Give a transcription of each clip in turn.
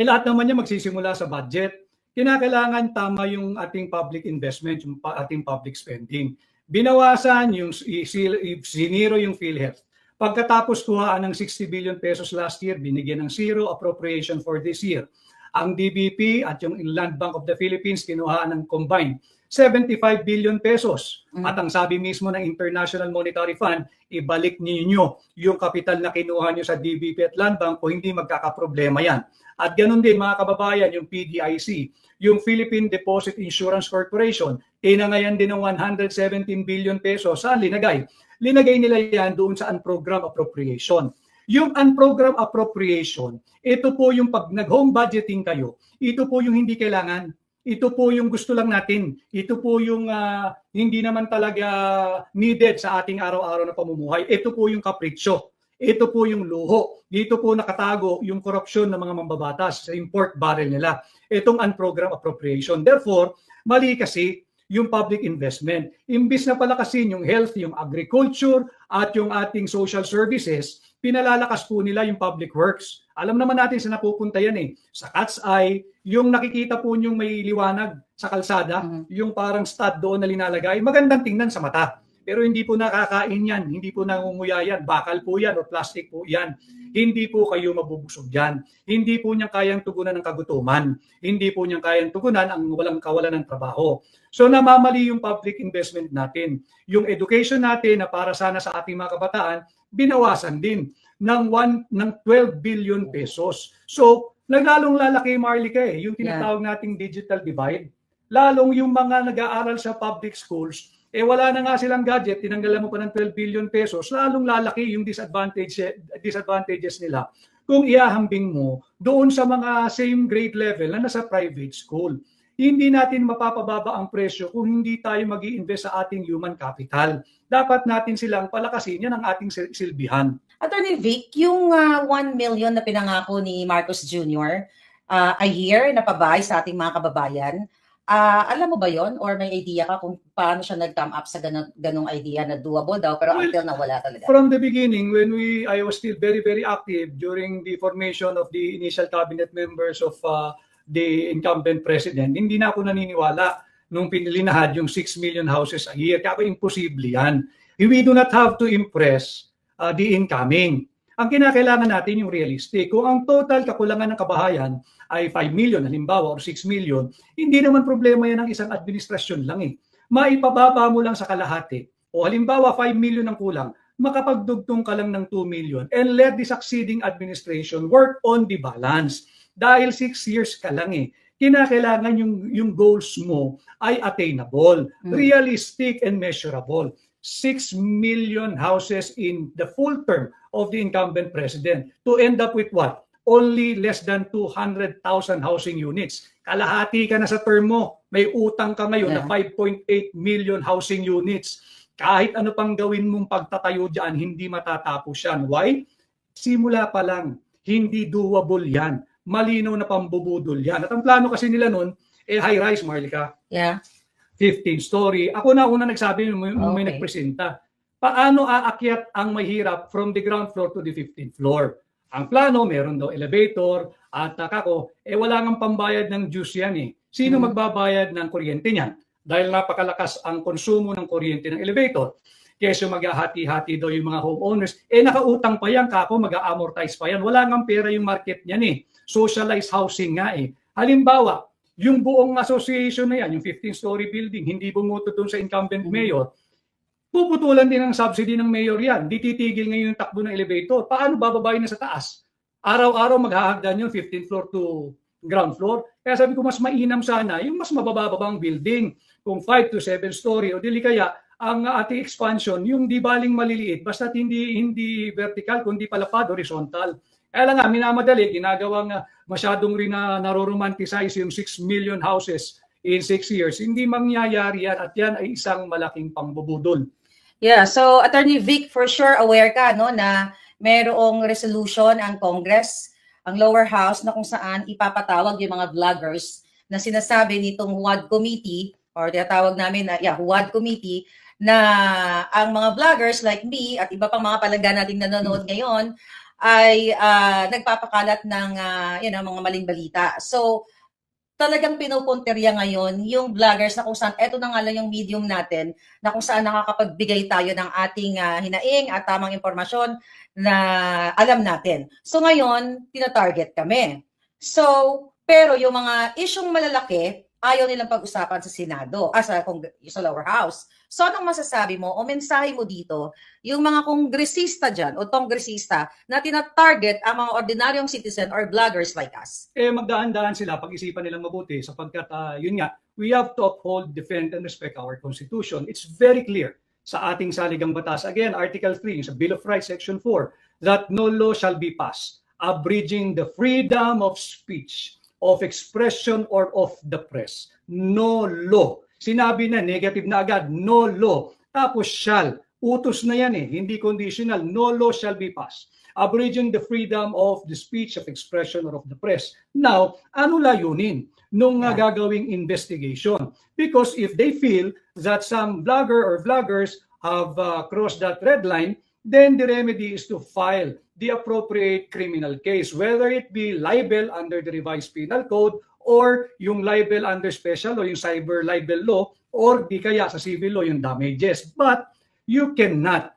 lahat naman niya magsisimula sa budget. Kinakailangan tama yung ating public investment, yung ating public spending. Binawasan yung siniro yung PhilHealth. Pagkatapos kuhaan ng 60 billion pesos last year, binigyan ng zero appropriation for this year. Ang DBP at yung Inland Bank of the Philippines kinuhaan ng combined 75 billion pesos. At ang sabi mismo ng International Monetary Fund, ibalik ninyo yung kapital na kinuha nyo sa DBP at Land Bank o hindi magkakaproblema yan. At ganun din mga kababayan, yung PDIC, yung Philippine Deposit Insurance Corporation, tinangayan din ng 117 billion pesos. Saan linagay? Linagay nila yan doon sa unprogrammed appropriation. Yung unprogrammed appropriation, ito po yung pag nag-home budgeting kayo, ito po yung hindi kailangan. Ito po yung gusto lang natin. Ito po yung hindi naman talaga needed sa ating araw-araw na pamumuhay. Ito po yung kapritsyo. Ito po yung luho. Dito po nakatago yung korupsyon ng mga mambabatas sa import barrel nila. Itong unprogrammed appropriation. Therefore, mali kasi yung public investment. Imbis na palakasin yung health, yung agriculture, at yung ating social services, pinalalakas po nila yung public works. Alam naman natin sa napupunta yan eh. Sa Cat's Eye, yung nakikita po yung may liwanag sa kalsada, yung parang stud doon na linalagay, magandang tingnan sa mata. Pero hindi po nakakain yan, hindi po nangunguya yan, bakal po yan o plastic po yan. Hindi po kayo mabubusog yan. Hindi po niya kayang tugunan ng kagutuman. Hindi po niya kayang tugunan ang walang kawalan ng trabaho. So namamali yung public investment natin. Yung education natin na para sana sa ating mga kabataan, binawasan din ng 12 billion pesos. So naglalong lalaki, Marlica, yung tinatawag nating digital divide. Lalong yung mga nag-aaral sa public schools, wala na nga silang gadget, tinanggalan mo pa ng 12 billion pesos, lalong lalaki yung disadvantages nila kung iahambing mo doon sa mga same grade level na nasa private school. Hindi natin mapapababa ang presyo kung hindi tayo mag-i-invest sa ating human capital. Dapat natin silang palakasin, yan ang ating silbihan. Attorney Vic, yung 1 million na pinangako ni Marcos Jr. A year na pabahay sa ating mga kababayan, alam mo ba yon or may idea ka kung paano siya nag-come up sa ganong idea na doable daw pero until na wala talaga? From the beginning, when I was still very, very active during the formation of the initial cabinet members of the incumbent president, hindi na ako naniniwala nung pinilinahad yung 6 million houses a year. Kaya imposible yan. We do not have to impress the incoming. Ang kinakailangan natin yung realistic. Kung ang total kakulangan ng kabahayan ay 5 million, halimbawa, or 6 million, hindi naman problema yan ng isang administrasyon lang eh. Maipababa mo lang sa kalahati. O halimbawa, 5 million ang kulang, makapagdugtong ka lang ng 2 million and let the succeeding administration work on the balance. Dahil 6 years ka lang eh. Kinakailangan yung goals mo ay attainable, realistic, and measurable. 6 million houses in the full term of the incumbent president to end up with what? Only less than 200,000 housing units. Kalahati ka na sa term mo. May utang ka ngayon na 5.8 million housing units. Kahit ano pang gawin mong pagtatayo dyan, hindi matatapos yan. Why? Simula pa lang, hindi doable yan. Malinaw na pambubudol yan. At ang plano kasi nila nun, high-rise, Marlica. Yeah. 15-story. Ako na una nagsabi, may nagpresenta. Paano aakyat ang mahirap from the ground floor to the 15th floor? Ang plano, meron daw elevator at kako, wala ngang pambayad ng dues yan eh. Sino magbabayad ng kuryente niyan? Dahil napakalakas ang konsumo ng kuryente ng elevator. Kesa maghahati-hati daw yung mga homeowners, nakautang pa yan, kako, mag-amortize pa yan. Wala ngang pera yung market niyan eh. Socialized housing nga eh. Halimbawa, yung buong association na yan, yung 15-story building, hindi bumuto doon sa incumbent mayor, puputulan din ng subsidy ng mayor yan. Di titigil ngayon yung takbo ng elevator. Paano bababayin na sa taas? Araw-araw maghahagdan yung 15th floor to ground floor. Kaya sabi ko, mas mainam sana yung mas mabababang building. Kung 5 to 7 story o dili kaya ang ating expansion, yung di baling maliliit, basta hindi vertical, kundi palapad, horizontal. Kaya lang nga, minamadali, ginagawang masyadong rin na naroromanticize yung 6 million houses in 6 years. Hindi mangyayari yan at yan ay isang malaking pangbubudol. Yeah, so Attorney Vic, for sure aware ka no, na mayroong resolution ang Congress, ang lower house, na kung saan ipapatawag yung mga vloggers na sinasabi nitong HUAD Committee, or tinatawag namin na HUAD Committee, na ang mga vloggers like me at iba pang mga palangga nating nanonood ngayon, ay nagpapakalat ng mga maling balita. So, talagang pinupunterya ngayon yung vloggers na kung saan, eto na nga lang yung medium natin, na kung saan nakakapagbigay tayo ng ating hinaing at tamang impormasyon na alam natin. So ngayon, tina-target kami. So, pero yung mga isyong malalaki, ayaw nilang pag-usapan sa Senado, sa lower house. So anong masasabi mo o mensahe mo dito, yung mga kongresista dyan o kongresista na tina-target ang mga ordinaryong citizen or vloggers like us? Magdaan-daan sila, pag-isipan nilang mabuti sapagkat yun nga, we have to uphold, defend, and respect our Constitution. It's very clear sa ating saligang batas. Again, Article 3 sa Bill of Rights, Section 4, that no law shall be passed abridging the freedom of speech, of expression, or of the press. No law. Sinabi na, negative na agad, no law. Tapos shall. Utos na yan hindi conditional. No law shall be passed abridging the freedom of the speech, of expression, or of the press. Now, ano layunin nung gagawing investigation? Because if they feel that some blogger or vloggers have crossed that red line, then the remedy is to file the appropriate criminal case, whether it be libel under the revised penal code or yung libel under special o yung cyber libel law, or di kaya sa civil law yung damages. But you cannot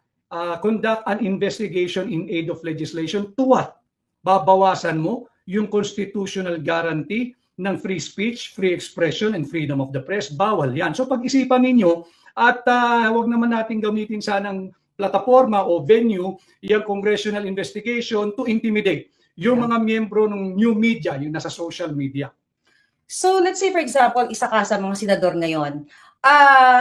conduct an investigation in aid of legislation to what? Babawasan mo yung constitutional guarantee ng free speech, free expression, and freedom of the press. Bawal yan. So pag-isipan ninyo at huwag naman natin gamitin sanang plataforma o venue yung congressional investigation to intimidate yung mga miyembro ng new media, yung nasa social media. So let's say for example, isa ka sa mga senador ngayon,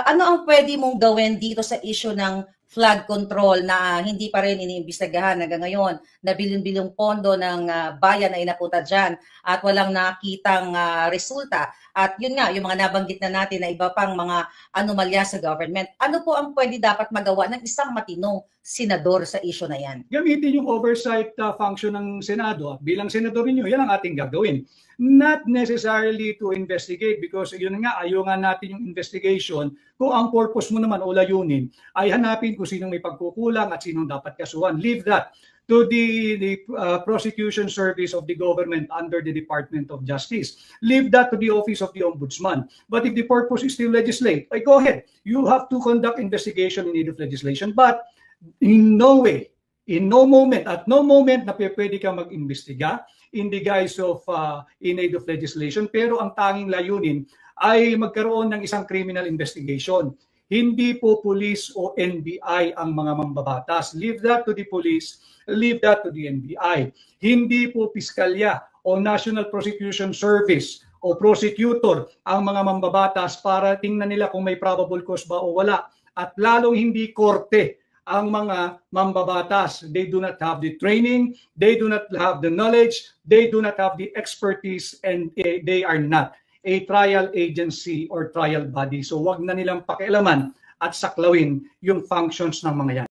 ano ang pwede mong gawin dito sa issue ng flood control na hindi pa rin iniimbestigahan hanggang ngayon, na bilyon-bilyong pondo ng bayan na inapunta dyan at walang nakitang resulta. At yun nga, yung mga nabanggit na natin na iba pang mga anomalya sa government. Ano po ang pwede dapat magawa ng isang matinong senador sa issue na yan? Gamitin yung oversight function ng Senado. Bilang senador ninyo, yan ang ating gagawin. Not necessarily to investigate, because yun nga, ayaw nga natin yung investigation kung ang purpose mo naman o layunin ay hanapin kung sinong may pagkukulang at sinong dapat kasuhan. Leave that to the prosecution service of the government under the Department of Justice. Leave that to the office of the Ombudsman. But if the purpose is to legislate, go ahead. You have to conduct investigation in need of legislation. But in no way, in no moment, at no moment na pwede ka mag-imbestiga in the guise of in aid of legislation, pero ang tanging layunin ay magkaroon ng isang criminal investigation. Hindi po police o NBI ang mga mambabatas. Leave that to the police, leave that to the NBI. Hindi po piskalya o National Prosecution Service o prosecutor ang mga mambabatas para tingnan nila kung may probable cause ba o wala. At lalong hindi korte ang mga mambabatas. They do not have the training, they do not have the knowledge, they do not have the expertise, and they are not a trial agency or trial body. So wag na nilang pakialaman at saklawin yung functions ng mga yan.